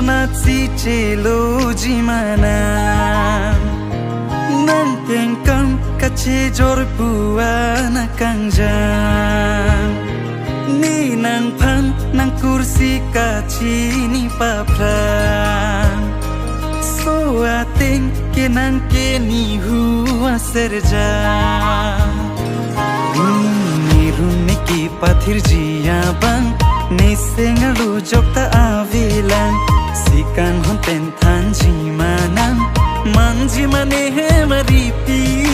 nazi chelo jimana nang kengkam kache jor puana kangjang ni nang phan nang kursi kachi ni papran so ating ke nang ke ni huwa serja ni ki pathir jiya bang ni sengalu jokta avilang sikan hon ten than jimanang manji mane he maripi